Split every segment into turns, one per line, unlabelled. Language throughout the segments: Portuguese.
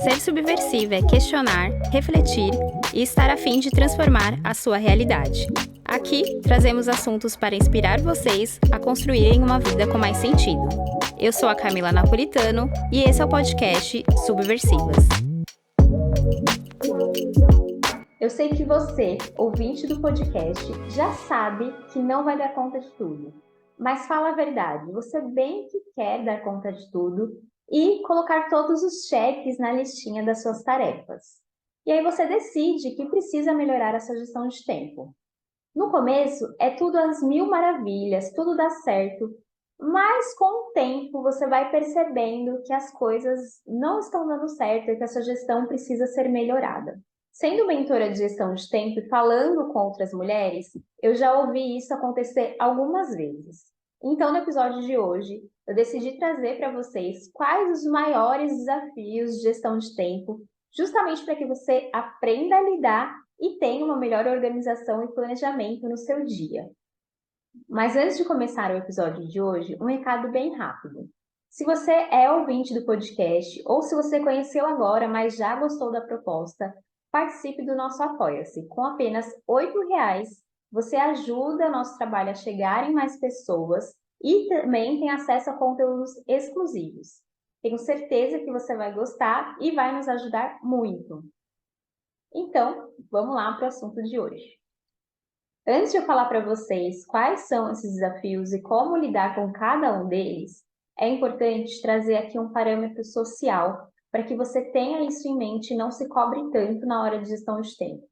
Ser subversiva é questionar, refletir e estar a fim de transformar a sua realidade. Aqui, trazemos assuntos para inspirar vocês a construírem uma vida com mais sentido. Eu sou a Camila Napolitano e esse é o podcast Subversivas.
Eu sei que você, ouvinte do podcast, já sabe que não vai dar conta de tudo. Mas fala a verdade, você bem que quer dar conta de tudo e colocar todos os cheques na listinha das suas tarefas. E aí você decide que precisa melhorar a sua gestão de tempo. No começo é tudo às mil maravilhas, tudo dá certo, mas com o tempo você vai percebendo que as coisas não estão dando certo e que a sua gestão precisa ser melhorada. Sendo mentora de gestão de tempo e falando com outras mulheres, eu já ouvi isso acontecer algumas vezes. Então, no episódio de hoje, eu decidi trazer para vocês quais os maiores desafios de gestão de tempo, justamente para que você aprenda a lidar e tenha uma melhor organização e planejamento no seu dia. Mas antes de começar o episódio de hoje, um recado bem rápido. Se você é ouvinte do podcast ou se você conheceu agora, mas já gostou da proposta, participe do nosso Apoia-se. Com apenas R$ 8,00, você ajuda o nosso trabalho a chegar em mais pessoas e também tem acesso a conteúdos exclusivos. Tenho certeza que você vai gostar e vai nos ajudar muito. Então, vamos lá para o assunto de hoje. Antes de eu falar para vocês quais são esses desafios e como lidar com cada um deles, é importante trazer aqui um parâmetro social para que você tenha isso em mente e não se cobre tanto na hora de gestão de tempo.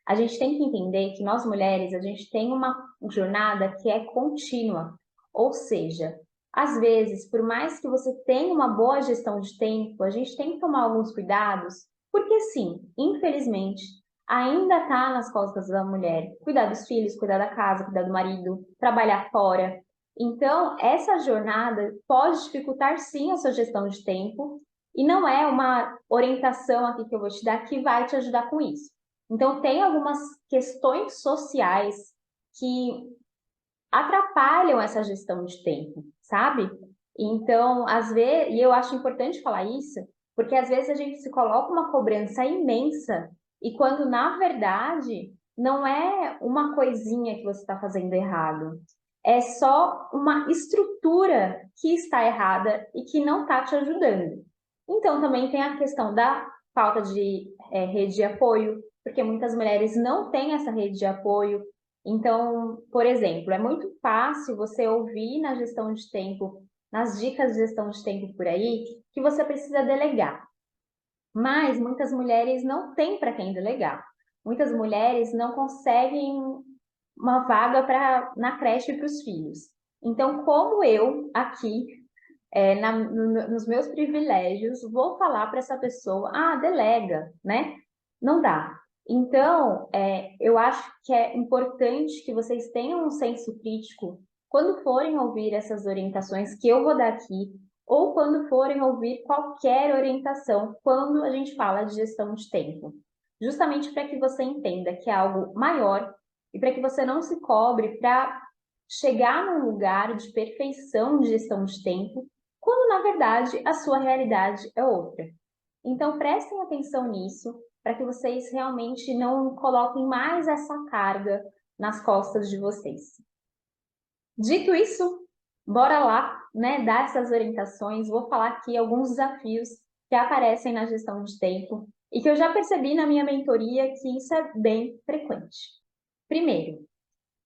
A gente tem que entender que nós mulheres, a gente tem uma jornada que é contínua, ou seja, às vezes, por mais que você tenha uma boa gestão de tempo, a gente tem que tomar alguns cuidados, porque sim, infelizmente, ainda está nas costas da mulher cuidar dos filhos, cuidar da casa, cuidar do marido, trabalhar fora. Então, essa jornada pode dificultar sim a sua gestão de tempo e não é uma orientação aqui que eu vou te dar que vai te ajudar com isso. Então, tem algumas questões sociais que atrapalham essa gestão de tempo, sabe? Então, às vezes, e eu acho importante falar isso, porque às vezes a gente se coloca uma cobrança imensa e quando, na verdade, não é uma coisinha que você está fazendo errado, é só uma estrutura que está errada e que não está te ajudando. Então, também tem a questão da falta de rede de apoio, porque muitas mulheres não têm essa rede de apoio. Então, por exemplo, é muito fácil você ouvir na gestão de tempo, nas dicas de gestão de tempo por aí, que você precisa delegar. Mas muitas mulheres não têm para quem delegar. Muitas mulheres não conseguem uma vaga na creche para os filhos. Então, como eu aqui, nos meus privilégios, vou falar para essa pessoa, delega, né? Não dá. Então, eu acho que é importante que vocês tenham um senso crítico quando forem ouvir essas orientações que eu vou dar aqui, ou quando forem ouvir qualquer orientação, quando a gente fala de gestão de tempo. Justamente para que você entenda que é algo maior e para que você não se cobre para chegar num lugar de perfeição de gestão de tempo, quando na verdade a sua realidade é outra. Então prestem atenção nisso, para que vocês realmente não coloquem mais essa carga nas costas de vocês. Dito isso, bora lá, né, dar essas orientações. Vou falar aqui alguns desafios que aparecem na gestão de tempo e que eu já percebi na minha mentoria que isso é bem frequente. Primeiro,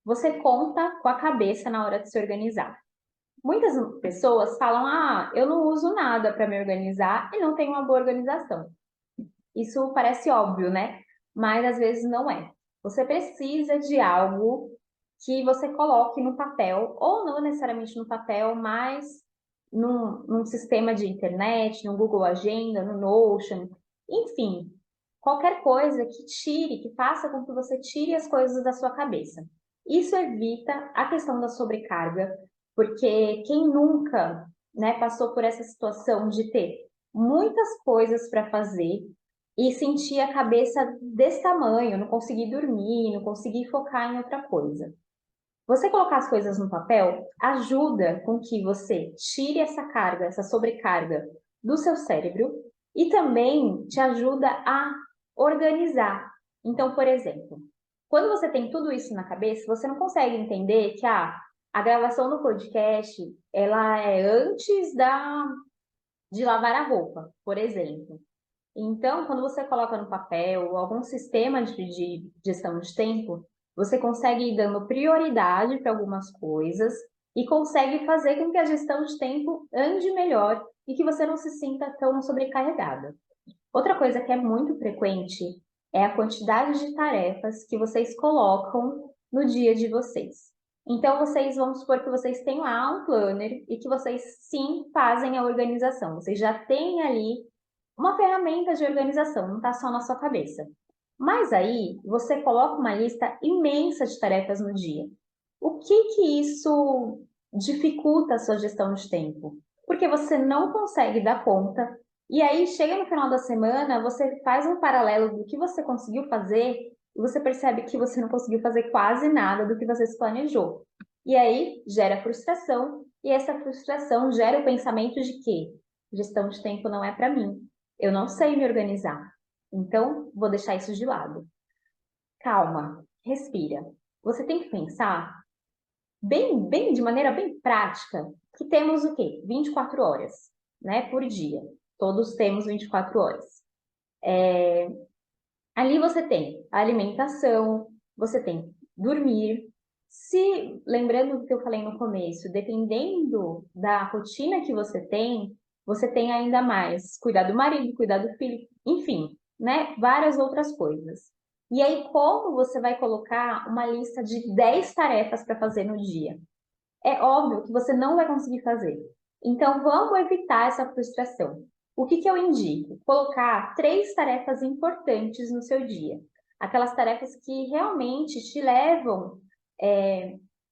você conta com a cabeça na hora de se organizar. Muitas pessoas falam, eu não uso nada para me organizar e não tenho uma boa organização. Isso parece óbvio, né? Mas às vezes não é. Você precisa de algo que você coloque no papel, ou não necessariamente no papel, mas num sistema de internet, no Google Agenda, no Notion, enfim, qualquer coisa que tire, que faça com que você tire as coisas da sua cabeça. Isso evita a questão da sobrecarga, porque quem nunca, né, passou por essa situação de ter muitas coisas para fazer e sentir a cabeça desse tamanho, não conseguir dormir, não conseguir focar em outra coisa. Você colocar as coisas no papel ajuda com que você tire essa carga, essa sobrecarga do seu cérebro E também te ajuda a organizar. Então, por exemplo, quando você tem tudo isso na cabeça, você não consegue entender que a gravação do podcast, ela é antes de lavar a roupa, por exemplo. Então, quando você coloca no papel algum sistema de gestão de tempo, você consegue ir dando prioridade para algumas coisas e consegue fazer com que a gestão de tempo ande melhor e que você não se sinta tão sobrecarregada. Outra coisa que é muito frequente é a quantidade de tarefas que vocês colocam no dia de vocês. Então, vocês vão supor que vocês têm lá um planner e que vocês sim fazem a organização. Vocês já têm ali uma ferramenta de organização, não está só na sua cabeça. Mas aí você coloca uma lista imensa de tarefas no dia. O que isso dificulta a sua gestão de tempo? Porque você não consegue dar conta, e aí chega no final da semana, você faz um paralelo do que você conseguiu fazer, e você percebe que você não conseguiu fazer quase nada do que você se planejou. E aí gera frustração, e essa frustração gera o pensamento de que gestão de tempo não é para mim. Eu não sei me organizar. Então, vou deixar isso de lado. Calma, respira. Você tem que pensar de maneira bem prática, que temos o quê? 24 horas, né, por dia. Todos temos 24 horas. Ali você tem a alimentação, você tem dormir. Se, lembrando do que eu falei no começo, dependendo da rotina que você tem ainda mais cuidar do marido, cuidar do filho, enfim, né? Várias outras coisas. E aí, como você vai colocar uma lista de 10 tarefas para fazer no dia? É óbvio que você não vai conseguir fazer. Então, vamos evitar essa frustração. O que eu indico? Colocar 3 tarefas importantes no seu dia. Aquelas tarefas que realmente te levam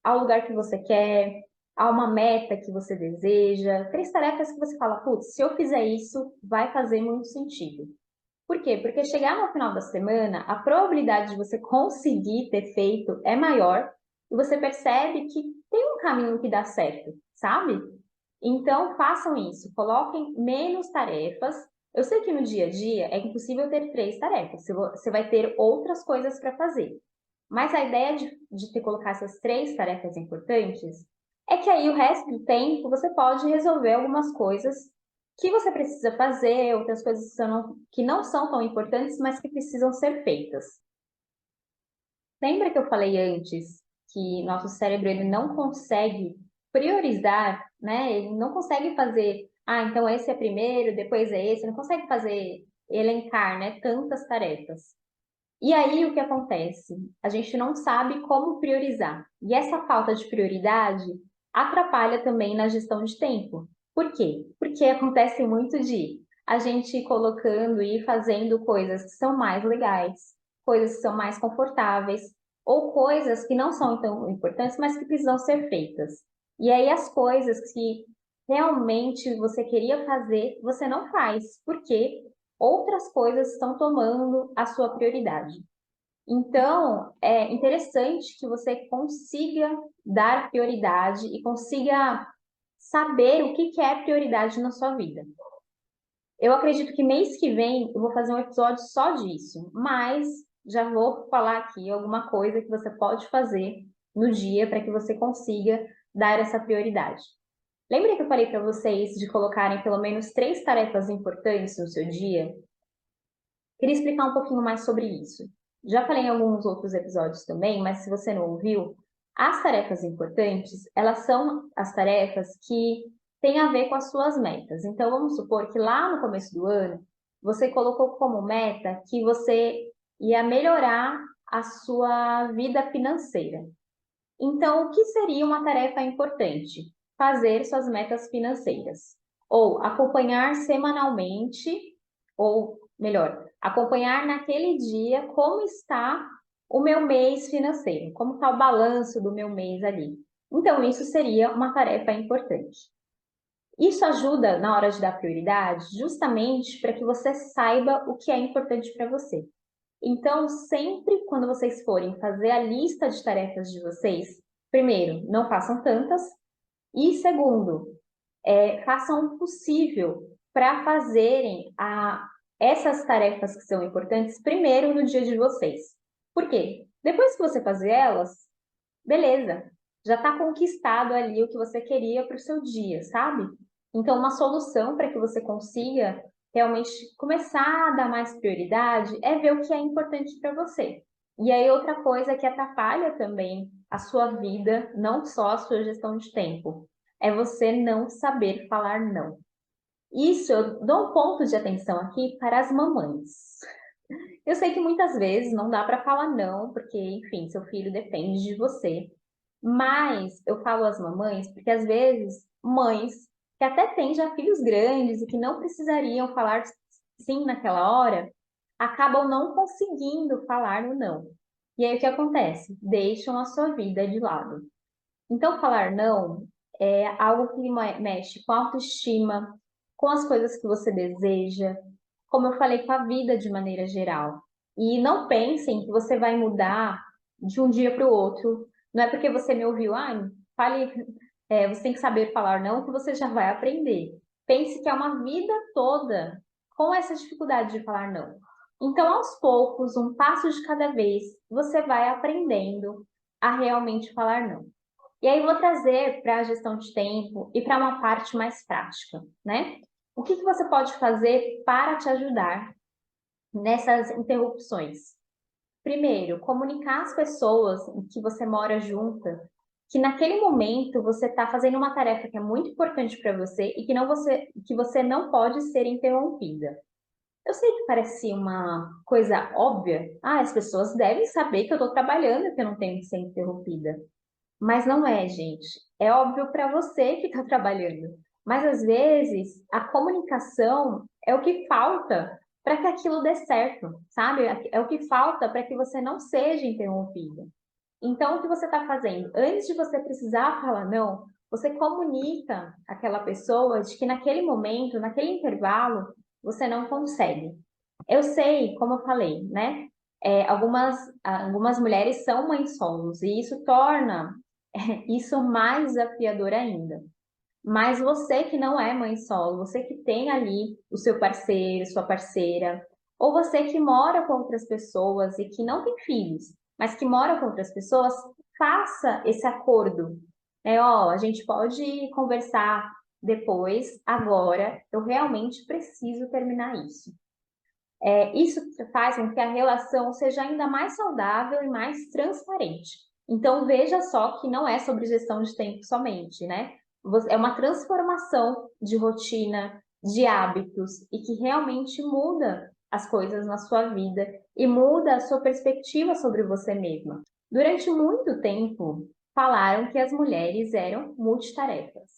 ao lugar que você quer, a uma meta que você deseja. 3 tarefas que você fala, putz, se eu fizer isso, vai fazer muito sentido. Por quê? Porque chegar no final da semana, a probabilidade de você conseguir ter feito é maior e você percebe que tem um caminho que dá certo, sabe? Então, façam isso, coloquem menos tarefas. Eu sei que no dia a dia é impossível ter 3 tarefas, você vai ter outras coisas para fazer. Mas a ideia de ter colocar essas 3 tarefas importantes é que aí o resto do tempo você pode resolver algumas coisas que você precisa fazer, outras coisas que não são tão importantes, mas que precisam ser feitas. Lembra que eu falei antes que nosso cérebro ele não consegue priorizar, né? Ele não consegue fazer, então esse é primeiro, depois é esse, não consegue fazer elencar, né, tantas tarefas. E aí o que acontece? A gente não sabe como priorizar. E essa falta de prioridade atrapalha também na gestão de tempo. Por quê? Porque acontece muito de a gente colocando e fazendo coisas que são mais legais, coisas que são mais confortáveis, ou coisas que não são tão importantes, mas que precisam ser feitas. E aí as coisas que realmente você queria fazer, você não faz. Por quê? Outras coisas estão tomando a sua prioridade. Então, é interessante que você consiga dar prioridade e consiga saber o que é prioridade na sua vida. Eu acredito que mês que vem eu vou fazer um episódio só disso, mas já vou falar aqui alguma coisa que você pode fazer no dia para que você consiga dar essa prioridade. Lembra que eu falei para vocês de colocarem pelo menos 3 tarefas importantes no seu dia? Queria explicar um pouquinho mais sobre isso. Já falei em alguns outros episódios também, mas se você não ouviu, as tarefas importantes, elas são as tarefas que têm a ver com as suas metas. Então, vamos supor que lá no começo do ano, você colocou como meta que você ia melhorar a sua vida financeira. Então, o que seria uma tarefa importante? Fazer suas metas financeiras. Ou acompanhar semanalmente, ou melhor, acompanhar naquele dia como está o meu mês financeiro, como está o balanço do meu mês ali. Então, isso seria uma tarefa importante. Isso ajuda na hora de dar prioridade, justamente para que você saiba o que é importante para você. Então, sempre quando vocês forem fazer a lista de tarefas de vocês, primeiro, não façam tantas, e segundo, façam o possível para fazerem essas tarefas que são importantes primeiro no dia de vocês. Por quê? Depois que você fazer elas, beleza, já está conquistado ali o que você queria para o seu dia, sabe? Então, uma solução para que você consiga realmente começar a dar mais prioridade é ver o que é importante para você. E aí, outra coisa que atrapalha também a sua vida, não só a sua gestão de tempo, é você não saber falar não. Isso eu dou um ponto de atenção aqui para as mamães. Eu sei que muitas vezes não dá para falar não, porque, enfim, seu filho depende de você. Mas eu falo às mamães porque às vezes mães que até têm já filhos grandes e que não precisariam falar sim naquela hora, acabam não conseguindo falar no não. E aí o que acontece? Deixam a sua vida de lado. Então, falar não é algo que mexe com a autoestima, com as coisas que você deseja, como eu falei, com a vida de maneira geral. E não pensem que você vai mudar de um dia para o outro. Não é porque você me ouviu, fale, você tem que saber falar não, que você já vai aprender. Pense que é uma vida toda com essa dificuldade de falar não. Então, aos poucos, um passo de cada vez, você vai aprendendo a realmente falar não. E aí vou trazer para a gestão de tempo e para uma parte mais prática, né? O que você pode fazer para te ajudar nessas interrupções? Primeiro, comunicar às pessoas que você mora junta que naquele momento você está fazendo uma tarefa que é muito importante para você e que você não pode ser interrompida. Eu sei que parece uma coisa óbvia. As pessoas devem saber que eu estou trabalhando e que eu não tenho que ser interrompida. Mas não é, gente. É óbvio para você que está trabalhando. Mas às vezes a comunicação é o que falta para que aquilo dê certo, sabe? É o que falta para que você não seja interrompida. Então, o que você está fazendo? Antes de você precisar falar não, você comunica àquela pessoa de que naquele momento, naquele intervalo, você não consegue. Eu sei, como eu falei, né? Algumas mulheres são mães solos e isso torna isso mais desafiador ainda. Mas você que não é mãe solo, você que tem ali o seu parceiro, sua parceira, ou você que mora com outras pessoas e que não tem filhos, mas que mora com outras pessoas, faça esse acordo. A gente pode conversar depois, agora, eu realmente preciso terminar isso. Isso faz com que a relação seja ainda mais saudável e mais transparente. Então, veja só que não é sobre gestão de tempo somente, né? É uma transformação de rotina, de hábitos, e que realmente muda as coisas na sua vida e muda a sua perspectiva sobre você mesma. Durante muito tempo, falaram que as mulheres eram multitarefas.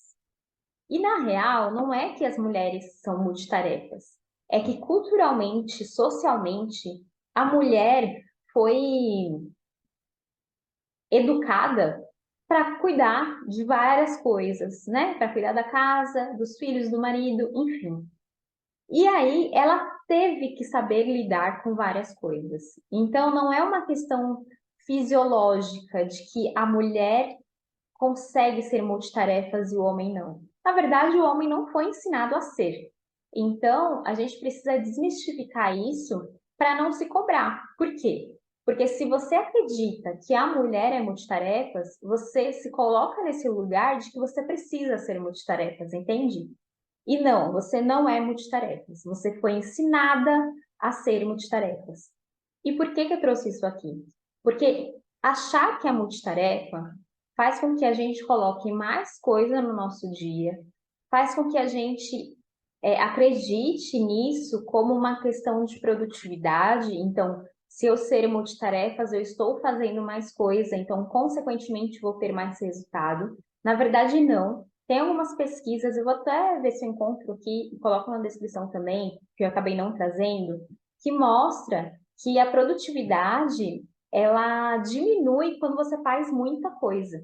E na real, não é que as mulheres são multitarefas, é que culturalmente, socialmente, a mulher foi educada para cuidar de várias coisas, né? Para cuidar da casa, dos filhos, do marido, enfim. E aí ela teve que saber lidar com várias coisas. Então não é uma questão fisiológica de que a mulher consegue ser multitarefas e o homem não. Na verdade, o homem não foi ensinado a ser. Então, a gente precisa desmistificar isso para não se cobrar. Por quê? Porque se você acredita que a mulher é multitarefas, você se coloca nesse lugar de que você precisa ser multitarefas, entende? E não, você não é multitarefas. Você foi ensinada a ser multitarefas. E por que eu trouxe isso aqui? Porque achar que é multitarefa faz com que a gente coloque mais coisa no nosso dia, faz com que a gente acredite nisso como uma questão de produtividade. Então, se eu ser multitarefas, eu estou fazendo mais coisa, então, consequentemente, vou ter mais resultado. Na verdade, não. Tem algumas pesquisas, eu vou até ver se eu encontro aqui e coloco na descrição também, que eu acabei não trazendo, que mostra que a produtividade ela diminui quando você faz muita coisa.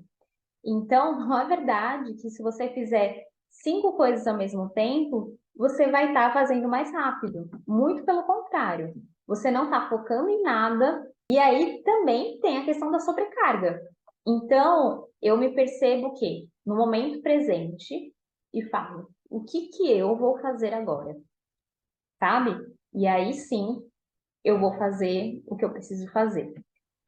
Então, não é verdade que se você fizer 5 coisas ao mesmo tempo, você vai estar fazendo mais rápido. Muito pelo contrário. Você não está focando em nada. E aí também tem a questão da sobrecarga. Então, eu me percebo que no momento presente, e falo, o que que eu vou fazer agora, sabe? E aí sim, eu vou fazer o que eu preciso fazer.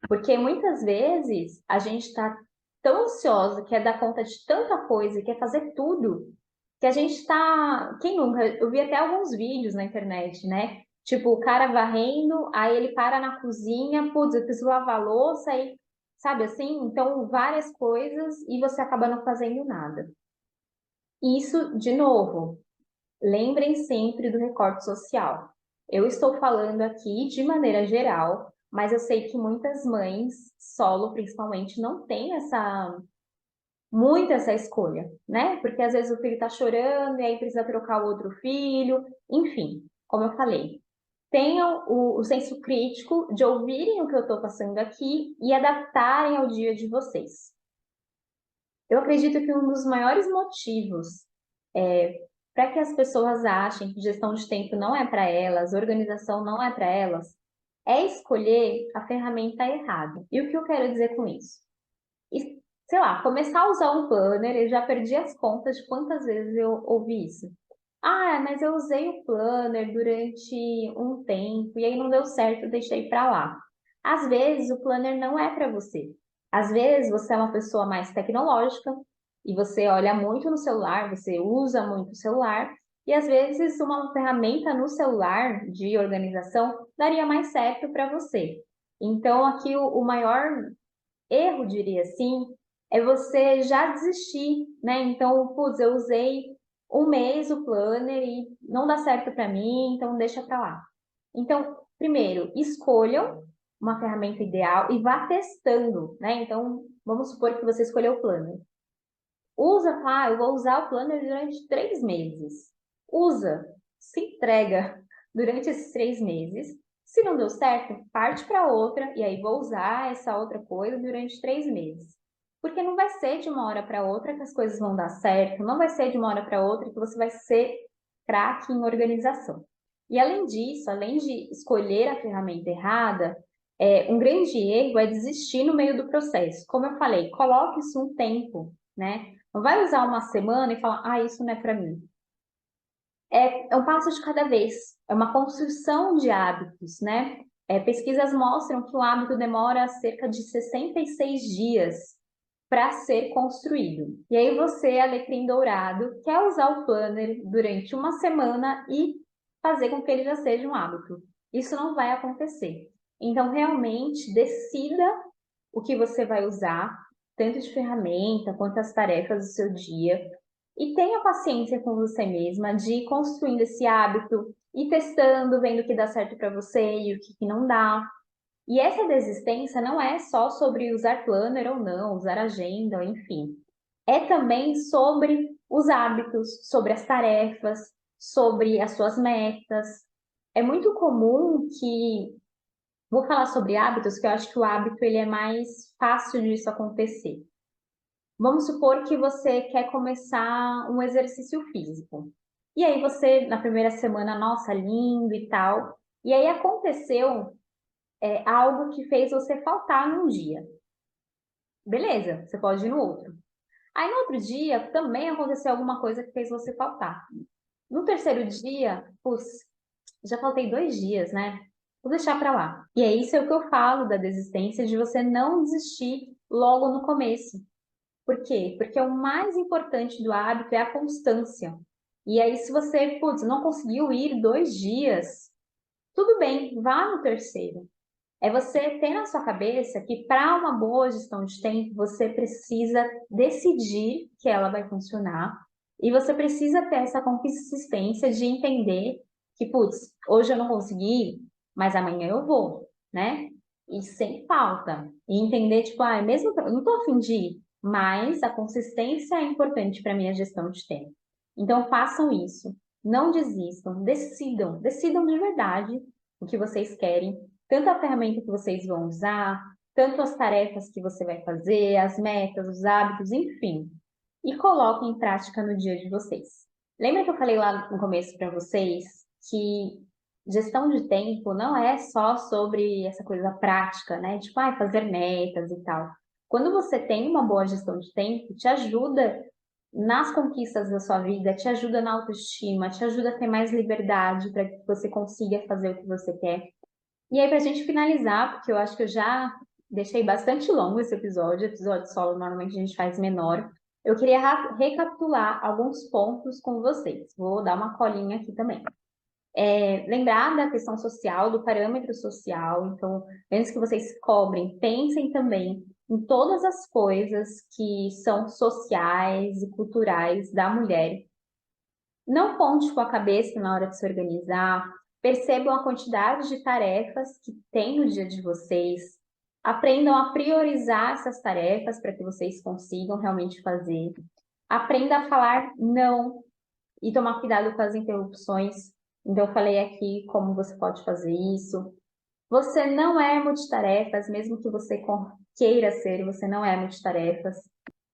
Porque muitas vezes a gente está tão ansiosa, quer dar conta de tanta coisa, quer fazer tudo, que a gente está. Quem nunca? Eu vi até alguns vídeos na internet, né? Tipo, o cara varrendo, aí ele para na cozinha, putz, eu preciso lavar a louça, aí, sabe assim? Então, várias coisas e você acaba não fazendo nada. Isso, de novo, lembrem sempre do recorte social. Eu estou falando aqui de maneira geral, mas eu sei que muitas mães, solo principalmente, não têm muito essa escolha, né? Porque às vezes o filho está chorando e aí precisa trocar o outro filho, enfim, como eu falei. Tenham o senso crítico de ouvirem o que eu estou passando aqui e adaptarem ao dia de vocês. Eu acredito que um dos maiores motivos para que as pessoas achem que gestão de tempo não é para elas, organização não é para elas, é escolher a ferramenta errada. E o que eu quero dizer com isso? Sei lá, começar a usar um planner, eu já perdi as contas de quantas vezes eu ouvi isso. Ah, mas eu usei o planner durante um tempo e aí não deu certo, eu deixei para lá. Às vezes o planner não é para você. Às vezes você é uma pessoa mais tecnológica e você olha muito no celular, você usa muito o celular, e às vezes uma ferramenta no celular de organização daria mais certo para você. Então, aqui o maior erro, diria assim, é você já desistir, né? Então, putz, eu usei um mês o planner e não dá certo para mim, então deixa para lá. Então, primeiro, escolham uma ferramenta ideal e vá testando, né? Então, vamos supor que você escolheu o planner. Usa, eu vou usar o planner durante 3 meses. Usa, se entrega durante esses 3 meses. Se não deu certo, parte para outra e aí vou usar essa outra coisa durante 3 meses. Porque não vai ser de uma hora para outra que as coisas vão dar certo, não vai ser de uma hora para outra que você vai ser craque em organização. E além disso, além de escolher a ferramenta errada, um grande erro é desistir no meio do processo. Como eu falei, coloque isso um tempo, né? Não vai usar uma semana e falar, isso não é para mim. É um passo de cada vez, é uma construção de hábitos, né? Pesquisas mostram que o hábito demora cerca de 66 dias para ser construído. E aí você, alecrim dourado, quer usar o planner durante uma semana e fazer com que ele já seja um hábito. Isso não vai acontecer. Então, realmente, decida o que você vai usar, tanto de ferramenta quanto as tarefas do seu dia, e tenha paciência com você mesma de ir construindo esse hábito e testando, vendo o que dá certo para você e o que não dá. E essa desistência não é só sobre usar planner ou não, usar agenda, enfim. É também sobre os hábitos, sobre as tarefas, sobre as suas metas. É muito comum que vou falar sobre hábitos, que eu acho que o hábito ele é mais fácil disso acontecer. Vamos supor que você quer começar um exercício físico. E aí você, na primeira semana, nossa, lindo e tal. E aí aconteceu algo que fez você faltar num dia. Beleza, você pode ir no outro. Aí no outro dia também aconteceu alguma coisa que fez você faltar. No terceiro dia, putz, já faltei 2 dias, né? Vou deixar para lá. E é isso é o que eu falo da desistência, de você não desistir logo no começo. Por quê? Porque o mais importante do hábito é a constância. E aí, se você, putz, não conseguiu ir 2 dias, tudo bem, vá no terceiro. É você ter na sua cabeça que para uma boa gestão de tempo, você precisa decidir que ela vai funcionar e você precisa ter essa consistência de entender que, putz, hoje eu não consegui, mas amanhã eu vou, né? E sem falta. E entender, tipo, mesmo que eu não tô a fim de ir, mas a consistência é importante para minha gestão de tempo. Então façam isso. Não desistam, decidam de verdade o que vocês querem, tanto a ferramenta que vocês vão usar, tanto as tarefas que você vai fazer, as metas, os hábitos, enfim. E coloquem em prática no dia de vocês. Lembra que eu falei lá no começo para vocês que gestão de tempo não é só sobre essa coisa prática, né? Tipo, fazer metas e tal. Quando você tem uma boa gestão de tempo, te ajuda nas conquistas da sua vida, te ajuda na autoestima, te ajuda a ter mais liberdade para que você consiga fazer o que você quer. E aí, para a gente finalizar, porque eu acho que eu já deixei bastante longo esse episódio solo normalmente a gente faz menor, eu queria recapitular alguns pontos com vocês. Vou dar uma colinha aqui também. Lembrar da questão social, do parâmetro social. Então, antes que vocês cobrem, pensem também em todas as coisas que são sociais e culturais da mulher. Não conte com a cabeça na hora de se organizar. Percebam a quantidade de tarefas que tem no dia de vocês. Aprendam a priorizar essas tarefas para que vocês consigam realmente fazer. Aprenda a falar não e tomar cuidado com as interrupções. Então, eu falei aqui como você pode fazer isso. Você não é multitarefas, mesmo que você queira ser, você não é multitarefas.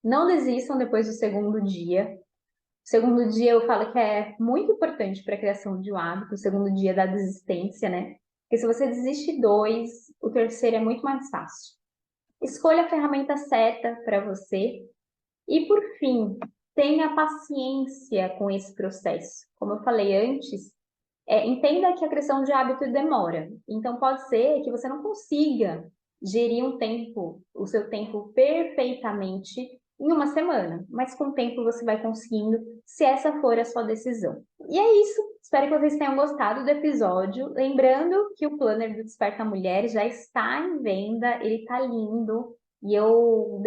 Não desistam depois do segundo dia. O segundo dia eu falo que é muito importante para a criação de um hábito, o segundo dia da desistência, né? Porque se você desiste dois, o terceiro é muito mais fácil. Escolha a ferramenta certa para você. E por fim, tenha paciência com esse processo. Como eu falei antes, entenda que a criação de hábito demora. Então, pode ser que você não consiga gerir o seu tempo perfeitamente em uma semana, mas com o tempo você vai conseguindo, se essa for a sua decisão. E é isso. Espero que vocês tenham gostado do episódio. Lembrando que o Planner do Desperta Mulher já está em venda, ele está lindo. E eu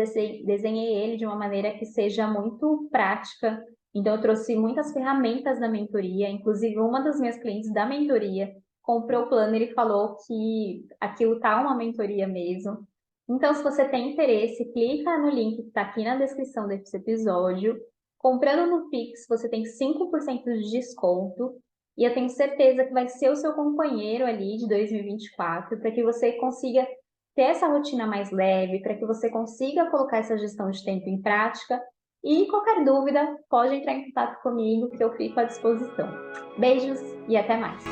desenhei ele de uma maneira que seja muito prática. Então, eu trouxe muitas ferramentas da mentoria, inclusive uma das minhas clientes da mentoria comprou o planner e falou que aquilo tá uma mentoria mesmo. Então, se você tem interesse, clica no link que está aqui na descrição desse episódio. Comprando no Pix, você tem 5% de desconto. E eu tenho certeza que vai ser o seu companheiro ali de 2024, para que você consiga ter essa rotina mais leve, para que você consiga colocar essa gestão de tempo em prática. E qualquer dúvida, pode entrar em contato comigo, que eu fico à disposição. Beijos e até mais!